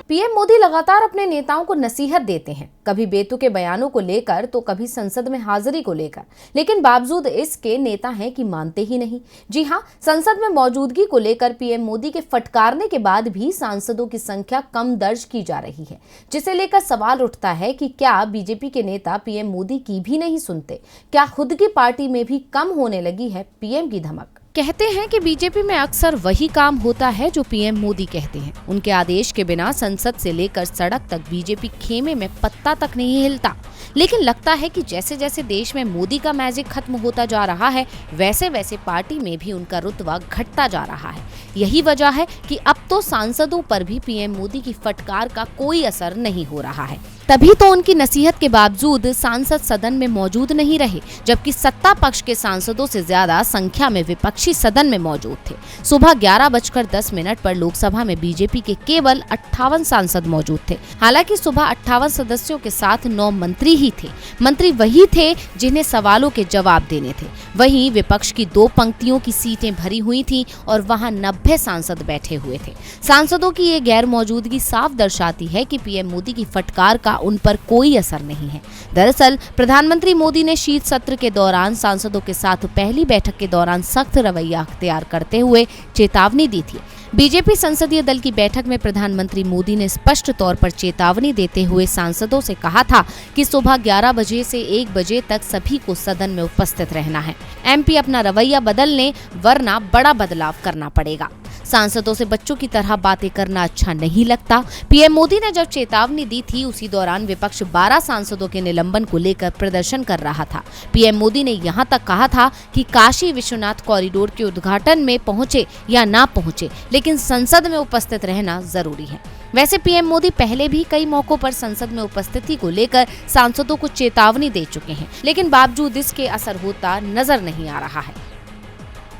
PM Modi लगातार अपने नेताओं को नसीहत देते हैं, कभी बेतुके बयानों को लेकर तो कभी संसद में हाजिरी को लेकर, लेकिन बावजूद इसके नेता हैं कि मानते ही नहीं। जी हां, संसद में मौजूदगी को लेकर पीएम मोदी के फटकारने के बाद भी सांसदों की संख्या कम दर्ज की जा रही है, जिसे लेकर सवाल उठता है कि क्या बीजेपी के नेता पीएम मोदी की भी नहीं सुनते? क्या खुद की पार्टी में भी कम होने लगी है पीएम की धमक? कहते हैं कि बीजेपी में अक्सर वही काम होता है जो पीएम मोदी कहते हैं। उनके आदेश के बिना संसद से लेकर सड़क तक बीजेपी खेमे में पत्ता तक नहीं हिलता। लेकिन लगता है कि जैसे जैसे देश में मोदी का मैजिक खत्म होता जा रहा है, वैसे वैसे पार्टी में भी उनका रुतबा घटता जा रहा है। यही वजह है कि अब तो सांसदों पर भी पीएम मोदी की फटकार का कोई असर नहीं हो रहा है। तभी तो उनकी नसीहत के बावजूद सांसद सदन में मौजूद नहीं रहे, जबकि सत्ता पक्ष के सांसदों से ज्यादा संख्या में विपक्षी सदन में मौजूद थे। सुबह 11:10 पर लोकसभा में बीजेपी के केवल 58 सांसद मौजूद थे। हालांकि सुबह 58 सदस्यों के साथ 9 मंत्री ही थे। मंत्री वही थे जिन्हें सवालों के जवाब देने थे। वहीं विपक्ष की 2 पंक्तियों की सीटें भरी हुई थी और वहां 90 सांसद बैठे हुए थे। सांसदों की ये गैर मौजूदगी साफ दर्शाती है कि पीएम मोदी की फटकार का उन पर कोई असर नहीं है। दरअसल प्रधानमंत्री मोदी ने शीत सत्र के दौरान सांसदों के साथ पहली बैठक के दौरान सख्त रवैया अख्तियार करते हुए चेतावनी दी थी। बीजेपी संसदीय दल की बैठक में प्रधानमंत्री मोदी ने स्पष्ट तौर पर चेतावनी देते हुए सांसदों से कहा था कि सुबह 11 बजे से 1 बजे तक सभी को सदन में उपस्थित रहना है। एमपी अपना रवैया बदल लें, वरना बड़ा बदलाव करना पड़ेगा। सांसदों से बच्चों की तरह बातें करना अच्छा नहीं लगता। पीएम मोदी ने जब चेतावनी दी थी, उसी दौरान विपक्ष 12 सांसदों के निलंबन को लेकर प्रदर्शन कर रहा था। पीएम मोदी ने यहां तक कहा था कि काशी विश्वनाथ कॉरिडोर के उद्घाटन में पहुंचे या ना पहुंचे, लेकिन संसद में उपस्थित रहना जरूरी है। वैसे पीएम मोदी पहले भी कई मौकों पर संसद में उपस्थिति को लेकर सांसदों को चेतावनी दे चुके हैं, लेकिन बावजूद इसके असर होता नजर नहीं आ रहा है।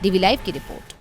डीवी लाइव की रिपोर्ट।